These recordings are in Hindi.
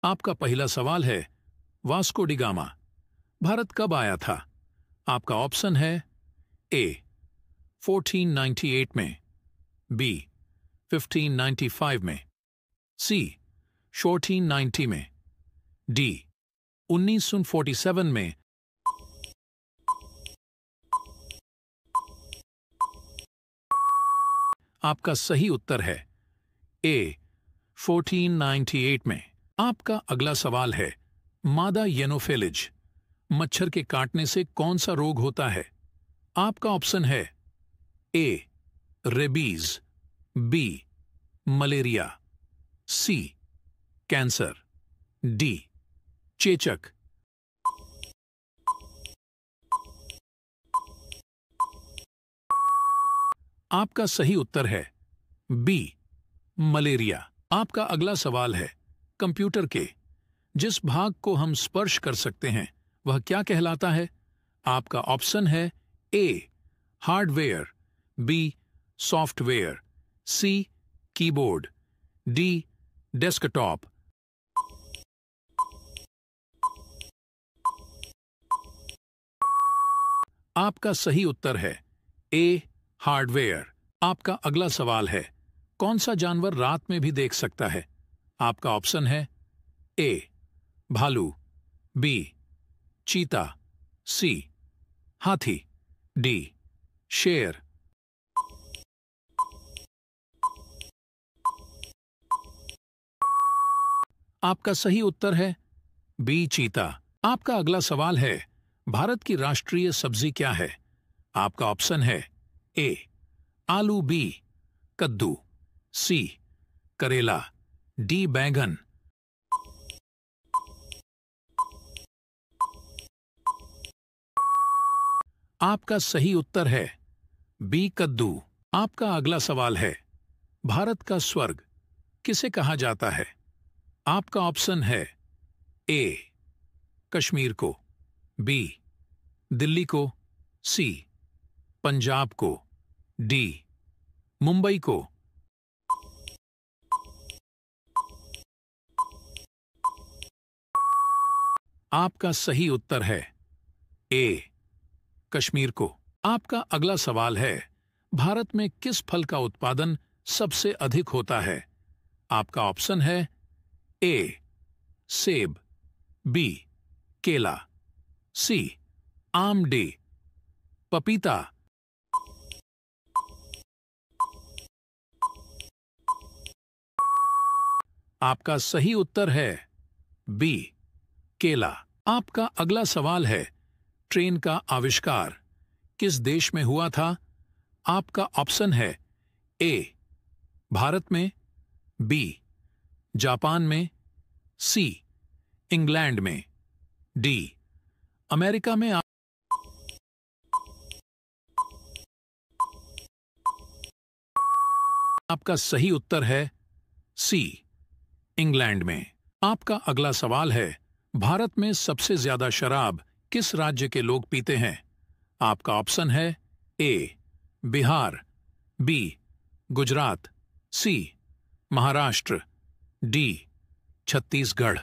आपका पहला सवाल है, वास्को डी गामा भारत कब आया था? आपका ऑप्शन है ए 1498 में, बी 1595 में, सी 1490 में, डी 1947 में। आपका सही उत्तर है ए 1498 में। आपका अगला सवाल है, मादा एनोफेलिज मच्छर के काटने से कौन सा रोग होता है? आपका ऑप्शन है ए रेबीज, बी मलेरिया, सी कैंसर, डी चेचक। आपका सही उत्तर है बी मलेरिया। आपका अगला सवाल है, कंप्यूटर के जिस भाग को हम स्पर्श कर सकते हैं वह क्या कहलाता है? आपका ऑप्शन है A hardware, B software, C keyboard, D desktop. आपका सही उत्तर है ए हार्डवेयर। आपका अगला सवाल है, कौन सा जानवर रात में भी देख सकता है? आपका ऑप्शन है ए भालू, बी चीता, सी हाथी, डी शेर। आपका सही उत्तर है बी चीता। आपका अगला सवाल है, भारत की राष्ट्रीय सब्जी क्या है? आपका ऑप्शन है ए आलू, बी कद्दू, सी करेला, डी बैंगन। आपका सही उत्तर है बी कद्दू। आपका अगला सवाल है, भारत का स्वर्ग किसे कहा जाता है? आपका ऑप्शन है ए कश्मीर को, बी दिल्ली को, सी पंजाब को, डी मुंबई को। आपका सही उत्तर है ए कश्मीर को। आपका अगला सवाल है, भारत में किस फल का उत्पादन सबसे अधिक होता है? आपका ऑप्शन है ए सेब, बी केला, सी आम, डी पपीता। आपका सही उत्तर है बी केला। आपका अगला सवाल है, ट्रेन का आविष्कार किस देश में हुआ था? आपका ऑप्शन है ए भारत में, बी जापान में, सी इंग्लैंड में, डी अमेरिका में। आपका सही उत्तर है सी इंग्लैंड में। आपका अगला सवाल है, भारत में सबसे ज्यादा शराब किस राज्य के लोग पीते हैं? आपका ऑप्शन है ए बिहार, बी गुजरात, सी महाराष्ट्र, डी छत्तीसगढ़।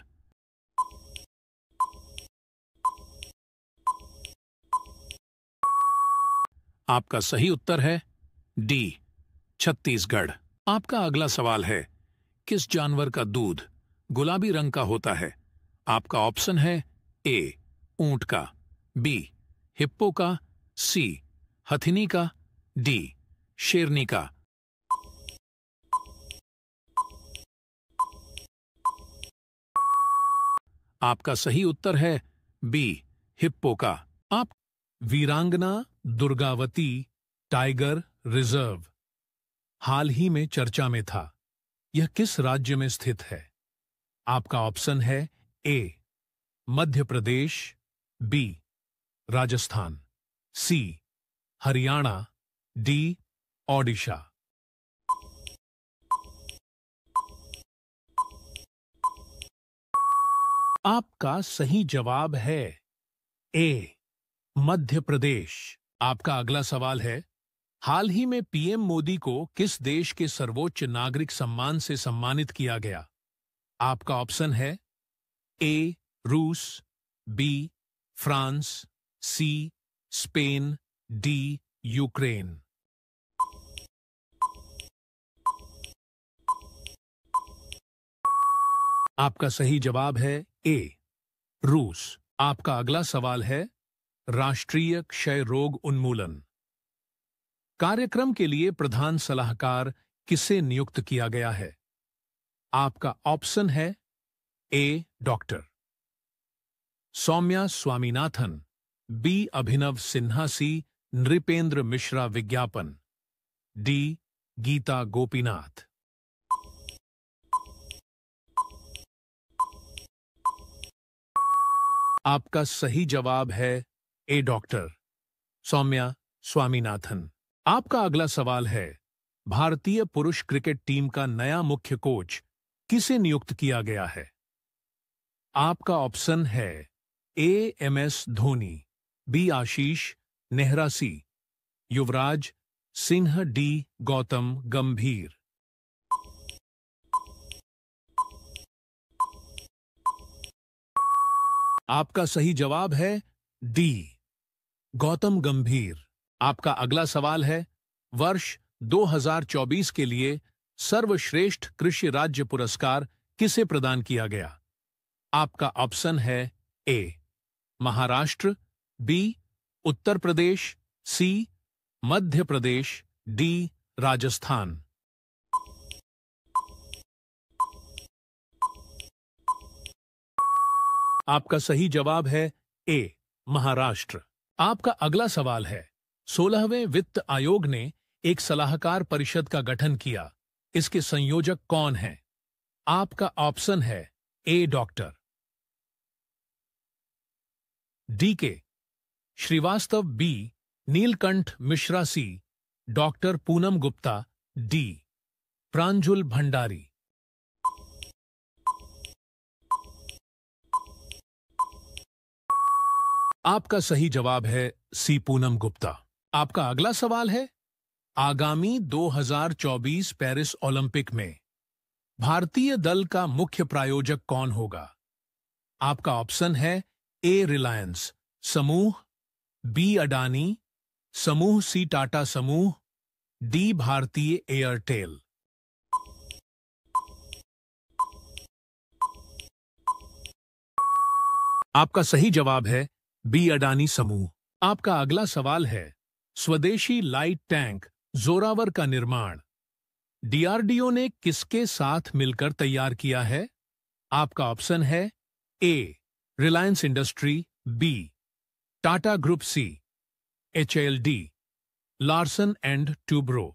आपका सही उत्तर है डी छत्तीसगढ़। आपका अगला सवाल है, किस जानवर का दूध गुलाबी रंग का होता है? आपका ऑप्शन है ए ऊंट का, बी हिप्पो का, सी हथिनी का, डी शेरनी का। आपका सही उत्तर है बी हिप्पो का। आप वीरांगना दुर्गावती टाइगर रिजर्व हाल ही में चर्चा में था, यह किस राज्य में स्थित है? आपका ऑप्शन है ए मध्य प्रदेश, बी राजस्थान, सी हरियाणा, डी ओडिशा। आपका सही जवाब है ए मध्य प्रदेश। आपका अगला सवाल है, हाल ही में पीएम मोदी को किस देश के सर्वोच्च नागरिक सम्मान से सम्मानित किया गया? आपका ऑप्शन है ए रूस, B France, C Spain, D Ukraine. आपका सही जवाब है ए रूस। आपका अगला सवाल है राष्ट्रीय क्षय रोग उन्मूलन कार्यक्रम के लिए प्रधान सलाहकार किसे नियुक्त किया गया है? आपका ऑप्शन है ए डॉक्टर सौम्या स्वामीनाथन, बी अभिनव सिन्हा, सी नृपेंद्र मिश्रा विज्ञापन, डी गीता गोपीनाथ। आपका सही जवाब है ए डॉक्टर सौम्या स्वामीनाथन। आपका अगला सवाल है भारतीय पुरुष क्रिकेट टीम का नया मुख्य कोच किसे नियुक्त किया गया है? आपका ऑप्शन है ए एम.एस. धोनी, बी आशीष नेहरा, सी युवराज सिंह, डी गौतम गंभीर। आपका सही जवाब है डी गौतम गंभीर। आपका अगला सवाल है वर्ष 2024 के लिए सर्वश्रेष्ठ कृषि राज्य पुरस्कार किसे प्रदान किया गया? आपका ऑप्शन है ए महाराष्ट्र, बी उत्तर प्रदेश, सी मध्य प्रदेश, डी राजस्थान। आपका सही जवाब है ए महाराष्ट्र। आपका अगला सवाल है 16वें वित्त आयोग ने एक सलाहकार परिषद का गठन किया, इसके संयोजक कौन हैं? आपका ऑप्शन है ए डॉक्टर डी के श्रीवास्तव, बी नीलकंठ मिश्रा, सी डॉक्टर पूनम गुप्ता, डी प्रांजुल भंडारी। आपका सही जवाब है सी पूनम गुप्ता। आपका अगला सवाल है आगामी 2024 पेरिस ओलंपिक में भारतीय दल का मुख्य प्रायोजक कौन होगा? आपका ऑप्शन है ए रिलायंस समूह, बी अडानी समूह, सी टाटा समूह, डी भारतीय एयरटेल। आपका सही जवाब है बी अडानी समूह। आपका अगला सवाल है स्वदेशी लाइट टैंक जोरावर का निर्माण डीआरडीओ ने किसके साथ मिलकर तैयार किया है? आपका ऑप्शन है A Reliance industry, B Tata group, C HLD Larsen and Toubro.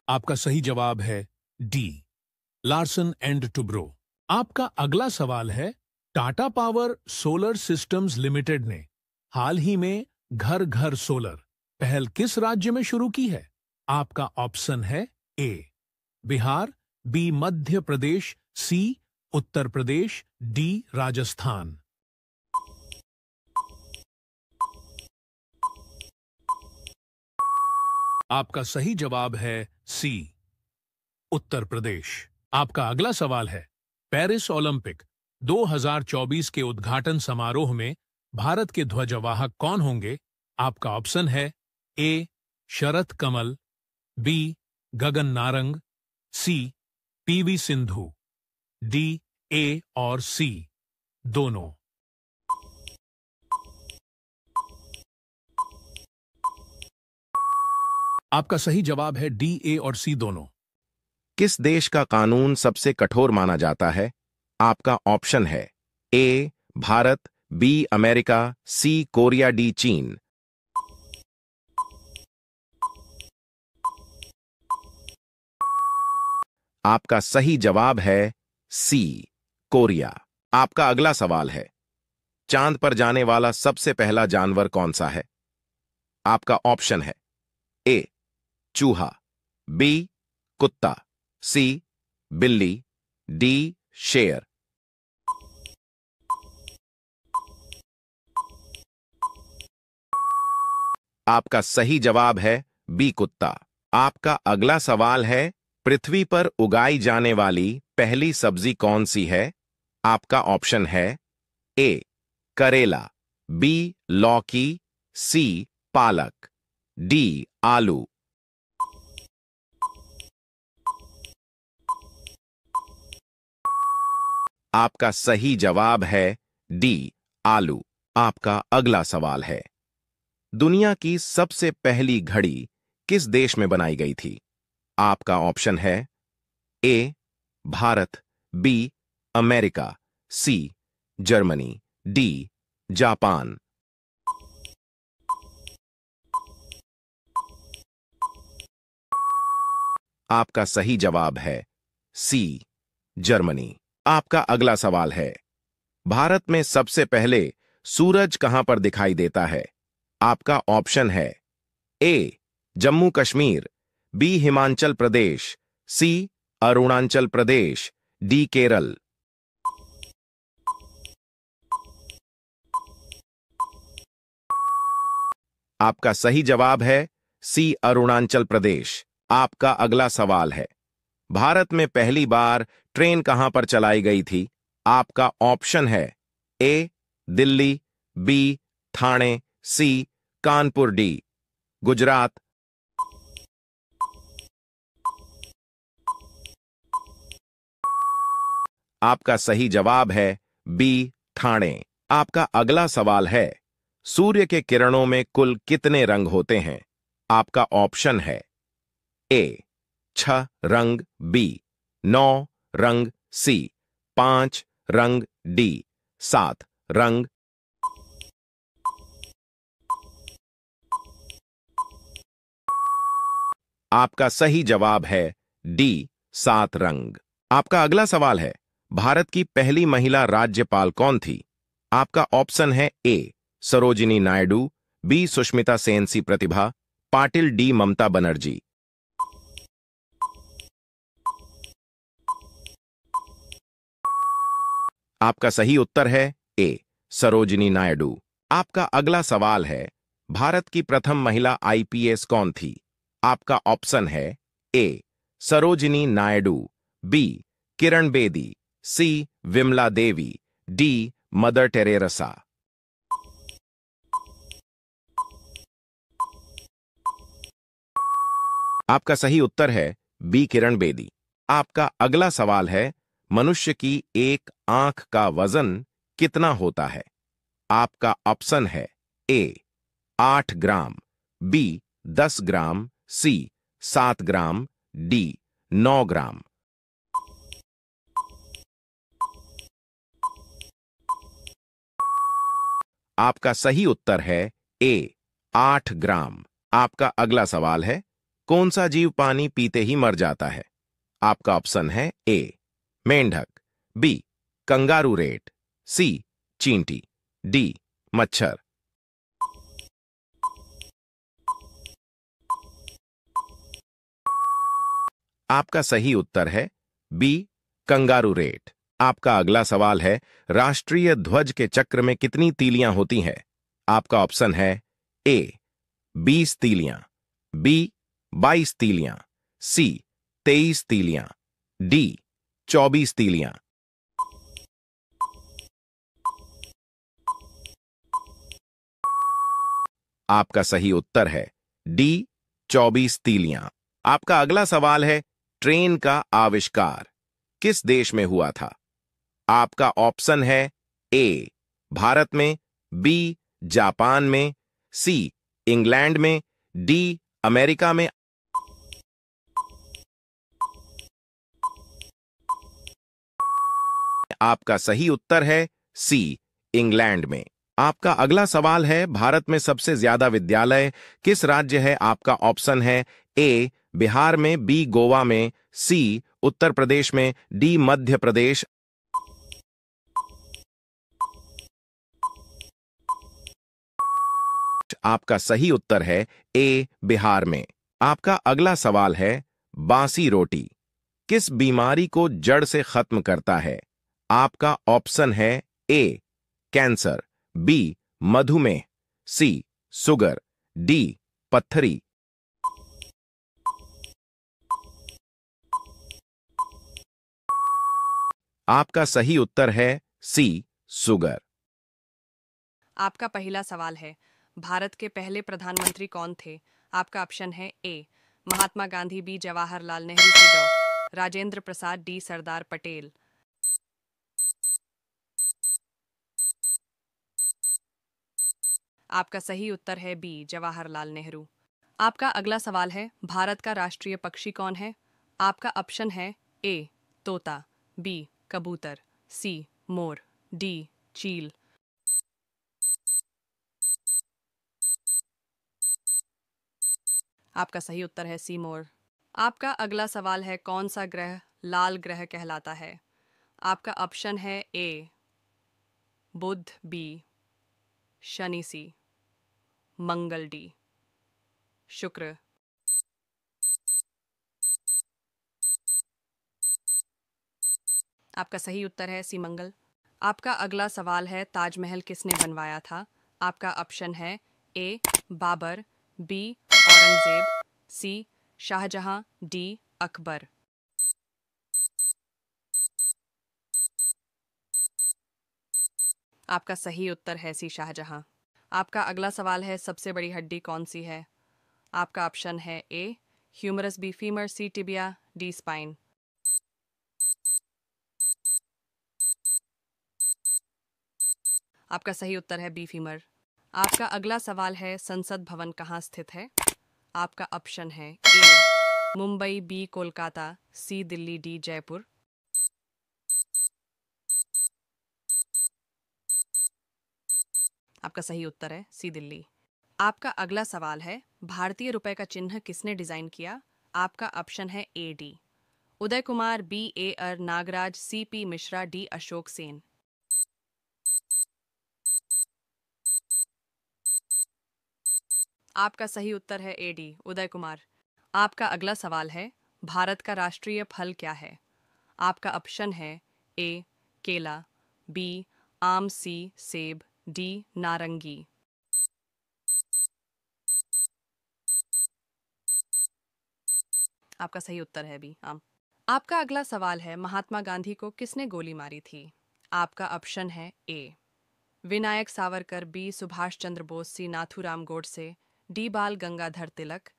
आपका सही जवाब है डी लार्सन एंड टूब्रो। आपका अगला सवाल है Tata power solar systems limited ने हाल ही में घर घर सोलर पहल किस राज्य में शुरू की है? आपका ऑप्शन है ए बिहार, बी मध्य प्रदेश, सी उत्तर प्रदेश, डी राजस्थान। आपका सही जवाब है सी उत्तर प्रदेश। आपका अगला सवाल है पेरिस ओलंपिक 2024 के उद्घाटन समारोह में भारत के ध्वजवाहक कौन होंगे? आपका ऑप्शन है A Sharath Kamal, B Gagan Narang, C PV Sindhu, D A और सी दोनों। आपका सही जवाब है डी ए और सी दोनों। किस देश का कानून सबसे कठोर माना जाता है? आपका ऑप्शन है A Bharat, B America, C Korea, D चीन। आपका सही जवाब है सी कोरिया। आपका अगला सवाल है चांद पर जाने वाला सबसे पहला जानवर कौन सा है? आपका ऑप्शन है ए चूहा, बी कुत्ता, सी बिल्ली, डी शेर। आपका सही जवाब है बी कुत्ता। आपका अगला सवाल है, पृथ्वी पर उगाई जाने वाली पहली सब्जी कौन सी है? आपका ऑप्शन है ए करेला, बी लौकी, सी पालक, डी आलू। आपका सही जवाब है डी आलू। आपका अगला सवाल है, दुनिया की सबसे पहली घड़ी किस देश में बनाई गई थी? आपका ऑप्शन है A Bharat, B America, C Germany, D Japan. आपका सही जवाब है सी जर्मनी। आपका अगला सवाल है, भारत में सबसे पहले सूरज कहां पर दिखाई देता है? आपका ऑप्शन है ए जम्मू कश्मीर, बी हिमाचल प्रदेश, सी अरुणाचल प्रदेश, डी केरल। आपका सही जवाब है सी अरुणाचल प्रदेश। आपका अगला सवाल है, भारत में पहली बार ट्रेन कहां पर चलाई गई थी? आपका ऑप्शन है ए दिल्ली, बी ठाणे, सी कानपुर, डी गुजरात। आपका सही जवाब है बी ठाणे। आपका अगला सवाल है, सूर्य के किरणों में कुल कितने रंग होते हैं? आपका ऑप्शन है ए 6 रंग, बी 9 रंग, सी 5 रंग, डी 7 रंग। आपका सही जवाब है डी 7 रंग। आपका अगला सवाल है, भारत की पहली महिला राज्यपाल कौन थी? आपका ऑप्शन है ए सरोजिनी नायडू, बी सुष्मिता सेन सी प्रतिभा पाटिल, डी ममता बनर्जी। आपका सही उत्तर है ए सरोजिनी नायडू। आपका अगला सवाल है, भारत की प्रथम महिला आईपीएस कौन थी? आपका ऑप्शन है ए सरोजिनी नायडू, बी किरण बेदी, सी Vimla Devi, D mother Teresa. आपका सही उत्तर है बी किरण बेदी। आपका अगला सवाल है, मनुष्य की एक आंख का वजन कितना होता है? आपका ऑप्शन है ए 8 ग्राम, बी 10 ग्राम, सी 7 ग्राम, डी 9 ग्राम। आपका सही उत्तर है ए 8 ग्राम। आपका अगला सवाल है, कौन सा जीव पानी पीते ही मर जाता है? आपका ऑप्शन है ए मेंढक, बी कंगारू रेट, सी चींटी, डी मच्छर। आपका सही उत्तर है बी कंगारू रेट। आपका अगला सवाल है, राष्ट्रीय ध्वज के चक्र में कितनी तीलियां होती हैं? आपका ऑप्शन है ए 20 तीलियां, बी 22 तीलियां, सी 23 तीलियां, डी 24 तीलियां। आपका सही उत्तर है डी 24 तीलियां। आपका अगला सवाल है, ट्रेन का आविष्कार किस देश में हुआ था? आपका ऑप्शन है ए भारत में, बी जापान में, सी इंग्लैंड में, डी अमेरिका में। आपका सही उत्तर है सी इंग्लैंड में। आपका अगला सवाल है, भारत में सबसे ज्यादा विद्यालय किस राज्य है? आपका ऑप्शन है ए बिहार में, बी गोवा में, सी उत्तर प्रदेश में, डी मध्य प्रदेश। आपका सही उत्तर है ए बिहार में। आपका अगला सवाल है, बासी रोटी किस बीमारी को जड़ से खत्म करता है? आपका ऑप्शन है ए कैंसर, बी मधुमेह, सी शुगर, डी पत्थरी। आपका सही उत्तर है सी, सुगर। आपका पहला सवाल है, भारत के पहले प्रधानमंत्री कौन थे? आपका ऑप्शन है ए महात्मा गांधी, बी जवाहरलाल नेहरू, सी राजेंद्र प्रसाद, डी सरदार पटेल। आपका सही उत्तर है बी जवाहरलाल नेहरू। आपका अगला सवाल है, भारत का राष्ट्रीय पक्षी कौन है? आपका ऑप्शन है ए तोता, बी कबूतर, सी मोर, डी चील। आपका सही उत्तर है सी मोर। आपका अगला सवाल है, कौन सा ग्रह लाल ग्रह कहलाता है? आपका ऑप्शन है ए बुध, बी शनि, सी मंगल, डी शुक्र। आपका सही उत्तर है सी मंगल। आपका अगला सवाल है, ताजमहल किसने बनवाया था? आपका ऑप्शन है ए बाबर, बी औरंगजेब, सी शाहजहां, डी अकबर। आपका सही उत्तर है सी शाहजहां। आपका अगला सवाल है, सबसे बड़ी हड्डी कौन सी है? आपका ऑप्शन है ए ह्यूमरस, बी फीमर, सी टिबिया, डी स्पाइन। आपका सही उत्तर है बी फीमर। आपका अगला सवाल है, संसद भवन कहाँ स्थित है? आपका ऑप्शन है ए मुंबई, बी कोलकाता, सी दिल्ली, डी जयपुर। आपका सही उत्तर है सी दिल्ली। आपका अगला सवाल है, भारतीय रुपए का चिन्ह किसने डिजाइन किया? आपका ऑप्शन है A D Uday Kumar, B A R Nagraj, C P Mishra, D Ashok Sen. आपका सही उत्तर है ए डी उदय कुमार। आपका अगला सवाल है, भारत का राष्ट्रीय फल क्या है? आपका ऑप्शन है ए केला, बी आम, सी सेब, डी नारंगी। आपका सही उत्तर है बी आम। आपका अगला सवाल है, महात्मा गांधी को किसने गोली मारी थी? आपका ऑप्शन है ए विनायक सावरकर, बी सुभाष चंद्र बोस, सी नाथूराम गोडसे, डी बाल गंगाधर तिलक।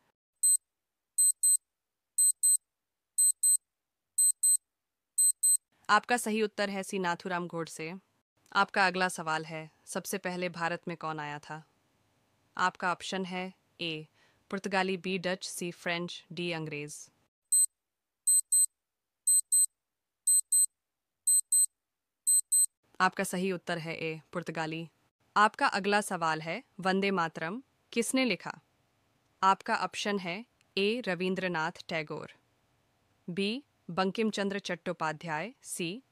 आपका सही उत्तर है सी नाथूराम गोडसे। आपका अगला सवाल है, सबसे पहले भारत में कौन आया था? आपका ऑप्शन है ए पुर्तगाली, बी डच, सी फ्रेंच, डी अंग्रेज। आपका सही उत्तर है ए पुर्तगाली। आपका अगला सवाल है, वंदे मातरम किसने लिखा? आपका ऑप्शन है ए रविंद्रनाथ टैगोर, बी बंकिम चंद्र चट्टोपाध्याय, सी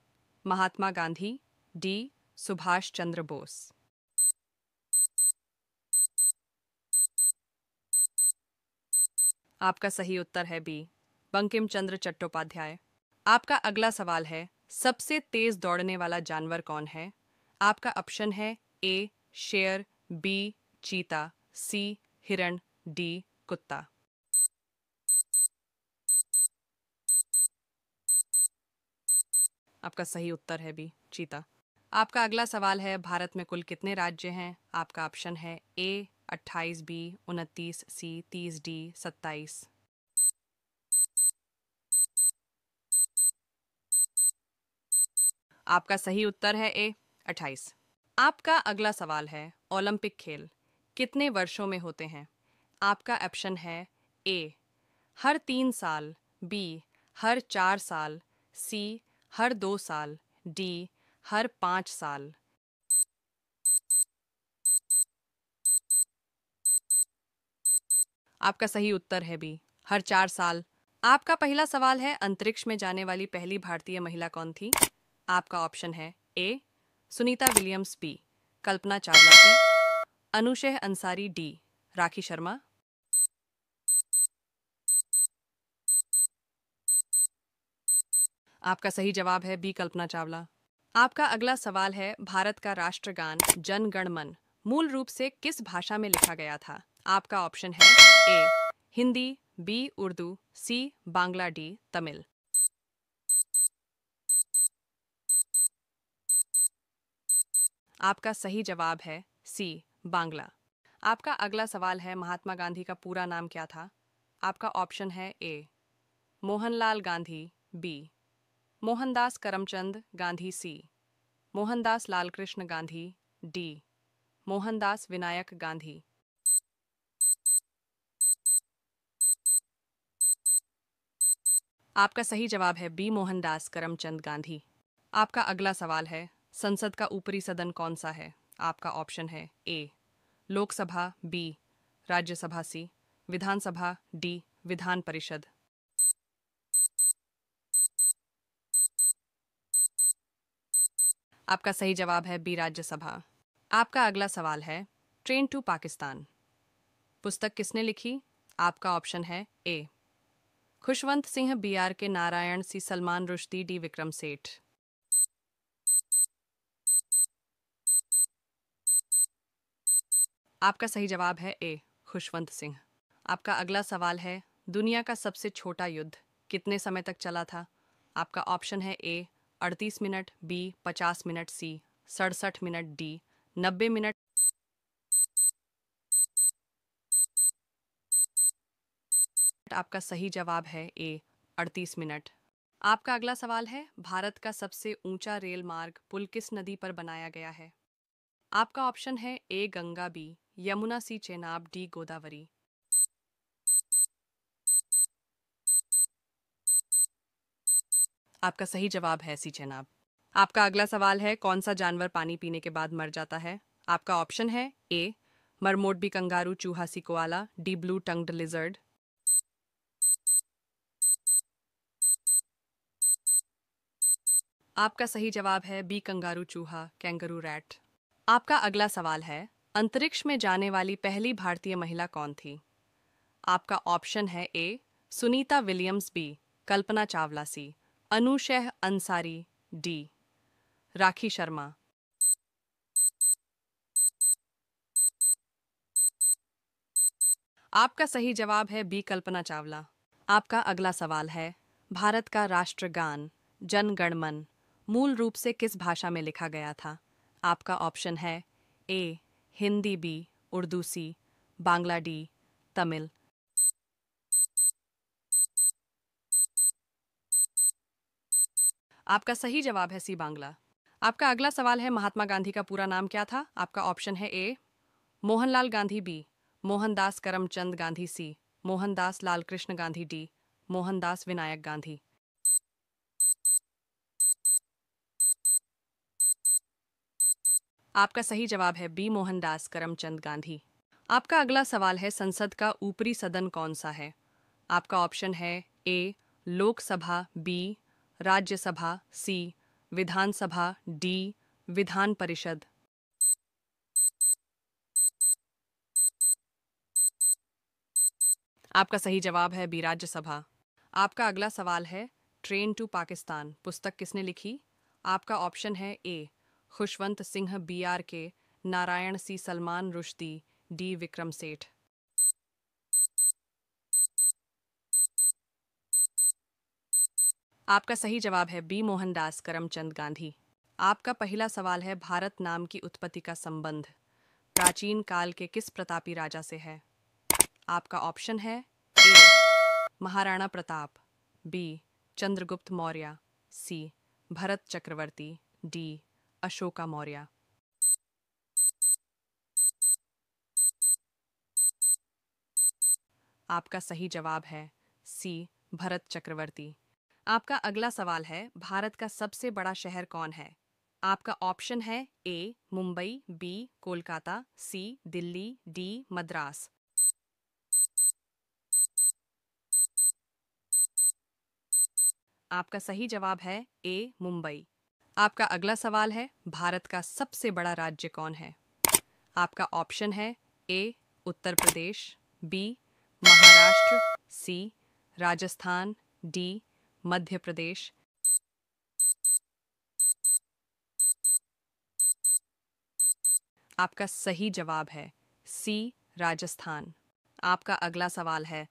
महात्मा गांधी, डी सुभाष चंद्र बोस। आपका सही उत्तर है बी बंकिम चंद्र चट्टोपाध्याय। आपका अगला सवाल है, सबसे तेज दौड़ने वाला जानवर कौन है? आपका ऑप्शन है ए शेर, बी चीता, सी हिरण, डी कुत्ता। आपका सही उत्तर है बी चीता। आपका अगला सवाल है, भारत में कुल कितने राज्य हैं? आपका ऑप्शन है ए 28, बी 29, सी 30, डी 27। आपका सही उत्तर है ए 28। आपका अगला सवाल है, ओलंपिक खेल कितने वर्षों में होते हैं? आपका ऑप्शन है ए हर 3 साल, बी हर 4 साल, सी हर 2 साल, डी हर 5 साल। आपका सही उत्तर है बी हर 4 साल। आपका पहला सवाल है, अंतरिक्ष में जाने वाली पहली भारतीय महिला कौन थी? आपका ऑप्शन है ए सुनीता विलियम्स, बी कल्पना चावला, सी अनुशेह अंसारी, डी राखी शर्मा। आपका सही जवाब है बी कल्पना चावला। आपका अगला सवाल है, भारत का राष्ट्रगान जन गण मन मूल रूप से किस भाषा में लिखा गया था? आपका ऑप्शन है ए हिंदी, बी उर्दू, सी बांग्ला, डी तमिल। आपका सही जवाब है सी, बांग्ला। आपका अगला सवाल है महात्मा गांधी का पूरा नाम क्या था? आपका ऑप्शन है ए मोहनलाल गांधी, बी मोहनदास करमचंद गांधी, सी मोहनदास लालकृष्ण गांधी, डी मोहनदास विनायक गांधी। आपका सही जवाब है बी मोहनदास करमचंद गांधी। आपका अगला सवाल है संसद का ऊपरी सदन कौन सा है? आपका ऑप्शन है ए लोकसभा, बी राज्यसभा, सी विधानसभा, डी विधान परिषद। आपका सही जवाब है बी राज्यसभा। आपका अगला सवाल है ट्रेन टू पाकिस्तान पुस्तक किसने लिखी? आपका ऑप्शन है ए खुशवंत सिंह, बी आर के नारायण, सी सलमान रुश्दी, डी विक्रम सेठ। आपका सही जवाब है ए खुशवंत सिंह। आपका अगला सवाल है दुनिया का सबसे छोटा युद्ध कितने समय तक चला था? आपका ऑप्शन है ए 38 मिनट, बी 50 मिनट, सी 67 मिनट, डी 90 मिनट। आपका सही जवाब है ए 38 मिनट। आपका अगला सवाल है भारत का सबसे ऊंचा रेल मार्ग पुल किस नदी पर बनाया गया है? आपका ऑप्शन है ए गंगा, बी यमुना, सी चेनाब, डी गोदावरी। आपका सही जवाब है सी चेनाब। आपका अगला सवाल है कौन सा जानवर पानी पीने के बाद मर जाता है? आपका ऑप्शन है ए मरमोटबी कंगारू, चूहा, सी कोआला, डी ब्लू टंग्ड लिजर्ड। आपका सही जवाब है बी कंगारू चूहा, कैंगरू रैट। आपका अगला सवाल है अंतरिक्ष में जाने वाली पहली भारतीय महिला कौन थी? आपका ऑप्शन है ए सुनीता विलियम्स, बी कल्पना चावला, सी अनुशैह अंसारी, डी राखी शर्मा। आपका सही जवाब है बी कल्पना चावला। आपका अगला सवाल है भारत का राष्ट्रगान जन गण मन मूल रूप से किस भाषा में लिखा गया था? आपका ऑप्शन है ए हिंदी, बी उर्दू, सी बांग्ला, डी तमिल। आपका सही जवाब है सी बांग्ला। आपका अगला सवाल है महात्मा गांधी का पूरा नाम क्या था? आपका ऑप्शन है ए मोहनलाल गांधी, बी मोहनदास करमचंद गांधी, सी मोहनदास लालकृष्ण गांधी, डी मोहनदास विनायक गांधी। आपका सही जवाब है बी मोहनदास करमचंद गांधी। आपका अगला सवाल है संसद का ऊपरी सदन कौन सा है? आपका ऑप्शन है ए लोकसभा, बी राज्यसभा, सी विधानसभा, डी विधान परिषद। आपका सही जवाब है बी राज्यसभा। आपका अगला सवाल है ट्रेन टू पाकिस्तान पुस्तक किसने लिखी? आपका ऑप्शन है ए खुशवंत सिंह, बी आर के नारायण, सी सलमान रुश्दी, डी विक्रम सेठ। आपका सही जवाब है बी मोहनदास करमचंद गांधी। आपका पहला सवाल है भारत नाम की उत्पत्ति का संबंध प्राचीन काल के किस प्रतापी राजा से है? आपका ऑप्शन है ए महाराणा प्रताप, बी चंद्रगुप्त मौर्य, सी भरत चक्रवर्ती, डी अशोका मौर्य। आपका सही जवाब है सी भरत चक्रवर्ती। आपका अगला सवाल है भारत का सबसे बड़ा शहर कौन है? आपका ऑप्शन है ए मुंबई, बी कोलकाता, सी दिल्ली, डी मद्रास। आपका सही जवाब है ए मुंबई। आपका अगला सवाल है भारत का सबसे बड़ा राज्य कौन है? आपका ऑप्शन है ए उत्तर प्रदेश, बी महाराष्ट्र, सी राजस्थान, डी मध्य प्रदेश। आपका सही जवाब है सी राजस्थान। आपका अगला सवाल है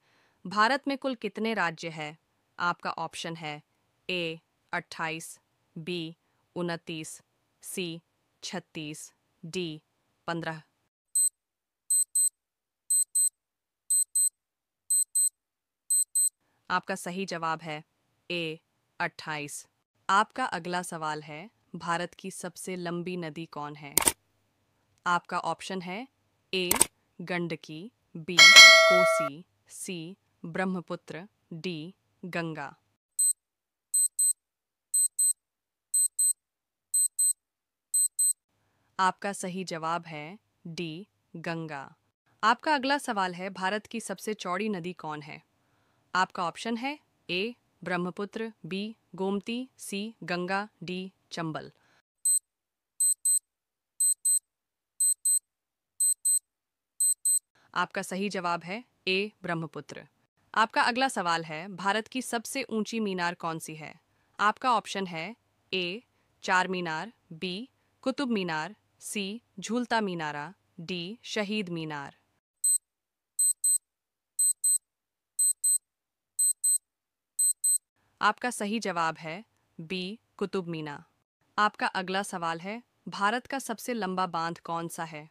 भारत में कुल कितने राज्य हैं? आपका ऑप्शन है ए 28, बी 29, सी 36, डी 15। आपका सही जवाब है ए 28। आपका अगला सवाल है, भारत की सबसे लंबी नदी कौन है? आपका ऑप्शन है ए गंडकी, बी कोसी, सी ब्रह्मपुत्र, डी गंगा। आपका सही जवाब है डी गंगा। आपका अगला सवाल है, भारत की सबसे चौड़ी नदी कौन है? आपका ऑप्शन है ए ब्रह्मपुत्र, बी गोमती, सी गंगा, डी चंबल। आपका सही जवाब है ए ब्रह्मपुत्र। आपका अगला सवाल है, भारत की सबसे ऊंची मीनार कौन सी है? आपका ऑप्शन है ए चार मीनार, बी कुतुब मीनार, सी झूलता मीनारा, डी शहीद मीनार। आपका सही जवाब है बी कुतुब मीनार। आपका अगला सवाल है, भारत का सबसे लंबा बांध कौन सा है?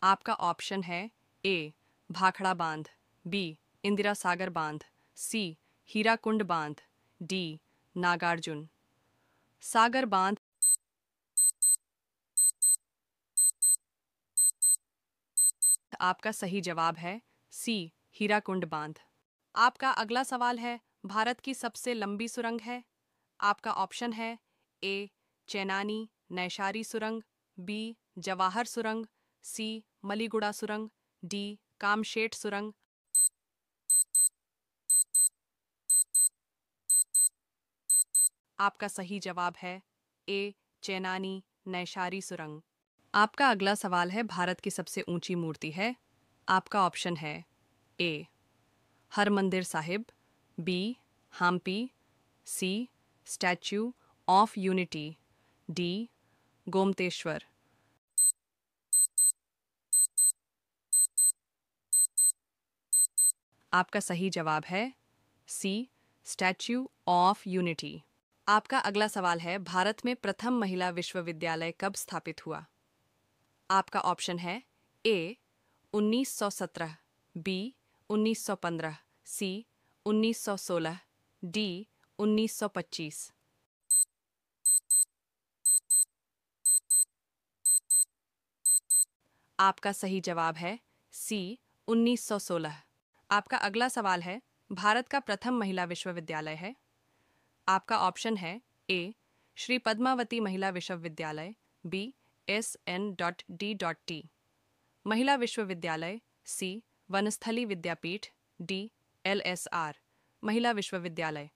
आपका ऑप्शन है ए भाखड़ा बांध, बी इंदिरा सागर बांध, सी हीराकुंड बांध, डी नागार्जुन सागर बांध। आपका सही जवाब है सी हीराकुंड बांध। आपका अगला सवाल है, भारत की सबसे लंबी सुरंग है? आपका ऑप्शन है ए चेनानी नैशारी सुरंग, बी जवाहर सुरंग, सी मलीगुड़ा सुरंग, डी कामशेट सुरंग। आपका सही जवाब है ए चेनानी नैशारी सुरंग। आपका अगला सवाल है, भारत की सबसे ऊंची मूर्ति है? आपका ऑप्शन है A Harmandir Sahib, B Hampi, C statue of unity, D Gommateshwara. आपका सही जवाब है सी स्टैच्यू ऑफ यूनिटी। आपका अगला सवाल है, भारत में प्रथम महिला विश्वविद्यालय कब स्थापित हुआ? आपका ऑप्शन है ए 1917, बी 1915, सी 1916, डी 1925। आपका सही जवाब है सी 1916। आपका अगला सवाल है, भारत का प्रथम महिला विश्वविद्यालय है? आपका ऑप्शन है ए श्री पद्मावती महिला विश्वविद्यालय, बी SN.D.T महिला विश्वविद्यालय, सी वनस्थली विद्यापीठ, डी LSR महिला विश्वविद्यालय।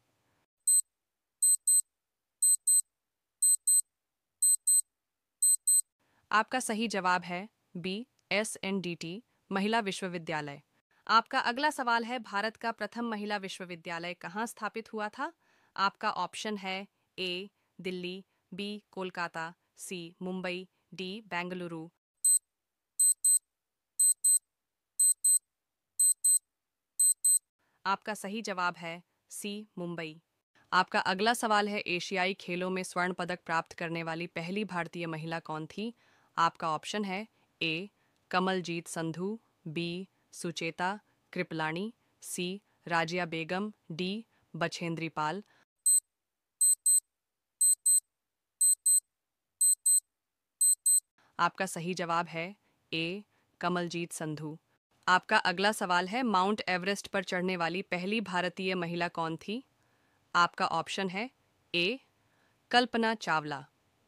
आपका सही जवाब है बी SNDT महिला विश्वविद्यालय। आपका अगला सवाल है, भारत का प्रथम महिला विश्वविद्यालय कहाँ स्थापित हुआ था? आपका ऑप्शन है ए दिल्ली, बी कोलकाता, सी मुंबई, डी बेंगलुरु। आपका सही जवाब है सी मुंबई। आपका अगला सवाल है, एशियाई खेलों में स्वर्ण पदक प्राप्त करने वाली पहली भारतीय महिला कौन थी? आपका ऑप्शन है ए कमलजीत संधू, बी सुचेता कृपलानी, सी राजिया बेगम, डी बछेंद्री पाल। आपका सही जवाब है ए कमलजीत संधू। आपका अगला सवाल है, माउंट एवरेस्ट पर चढ़ने वाली पहली भारतीय महिला कौन थी? आपका ऑप्शन है ए कल्पना चावला,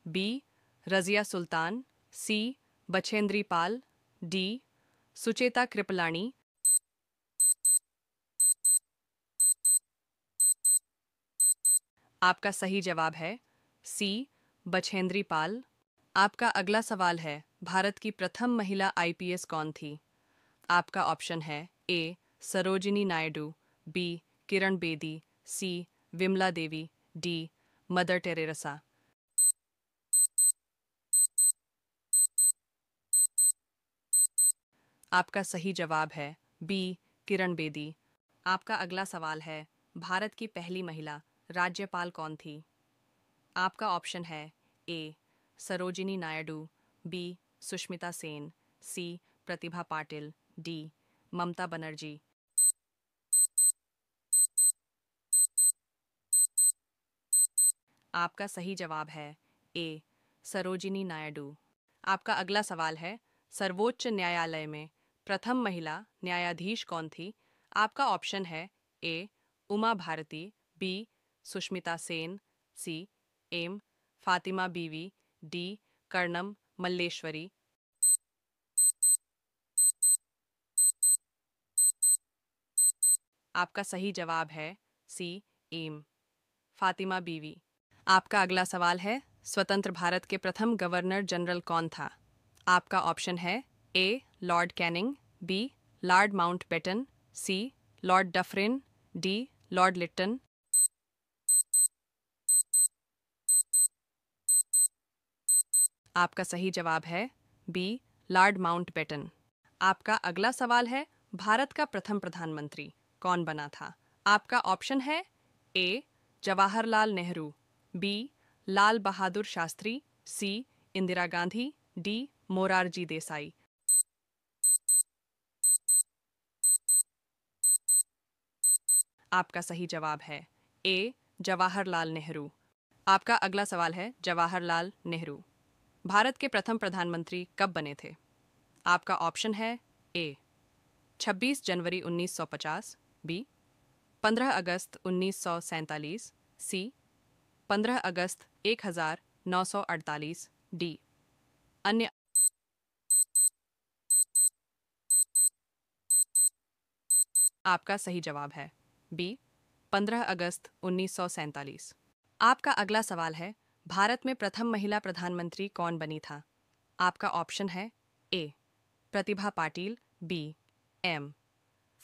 बी रजिया सुल्तान, सी बछेंद्री पाल, डी सुचेता कृपलानी। आपका सही जवाब है सी बछेंद्री पाल। आपका अगला सवाल है, भारत की प्रथम महिला IPS कौन थी? आपका ऑप्शन है ए सरोजिनी नायडू, बी किरण बेदी, सी Vimla Devi, D mother Teresa. आपका सही जवाब है बी किरण बेदी। आपका अगला सवाल है, भारत की पहली महिला राज्यपाल कौन थी? आपका ऑप्शन है ए सरोजिनी नायडू, बी सुष्मिता सेन, सी प्रतिभा पाटिल, डी ममता बनर्जी। आपका सही जवाब है ए सरोजिनी नायडू। आपका अगला सवाल है, सर्वोच्च न्यायालय में प्रथम महिला न्यायाधीश कौन थी? आपका ऑप्शन है A Uma Bharti, B Sushmita Sen, C M Fathima Beevi, D Karnam Malleswari. आपका सही जवाब है सी एम फातिमा बीवी। आपका अगला सवाल है, स्वतंत्र भारत के प्रथम गवर्नर जनरल कौन था? आपका ऑप्शन है A lord Canning, B lord Mountbatten, C lord Dufferin, D lord Lytton. आपका सही जवाब है बी लॉर्ड माउंटबेटन। आपका अगला सवाल है, भारत का प्रथम प्रधानमंत्री कौन बना था? आपका ऑप्शन है ए जवाहरलाल नेहरू, बी लाल बहादुर शास्त्री, सी इंदिरा गांधी, डी मोरारजी देसाई। आपका सही जवाब है ए जवाहरलाल नेहरू। आपका अगला सवाल है, जवाहरलाल नेहरू भारत के प्रथम प्रधानमंत्री कब बने थे? आपका ऑप्शन है ए 26 जनवरी 1950, बी 15 अगस्त 1947, सी 15 अगस्त 1948, डी अन्य। आपका सही जवाब है बी 15 अगस्त 1947। आपका अगला सवाल है, भारत में प्रथम महिला प्रधानमंत्री कौन बनी था? आपका ऑप्शन है ए प्रतिभा पाटिल, बी एम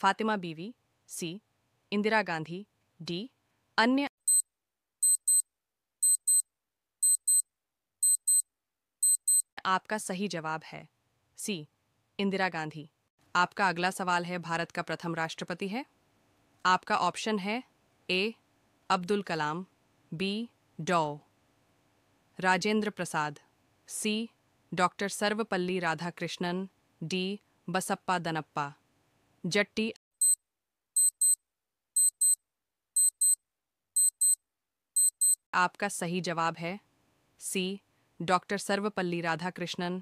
फातिमा बीवी, सी इंदिरा गांधी, डी अन्य। आपका सही जवाब है सी इंदिरा गांधी। आपका अगला सवाल है, भारत का प्रथम राष्ट्रपति है? आपका ऑप्शन है ए अब्दुल कलाम, बी डॉ राजेंद्र प्रसाद, सी डॉक्टर सर्वपल्ली राधाकृष्णन, डी बसप्पा दनप्पा जट्टी। आपका सही जवाब है सी डॉक्टर सर्वपल्ली राधाकृष्णन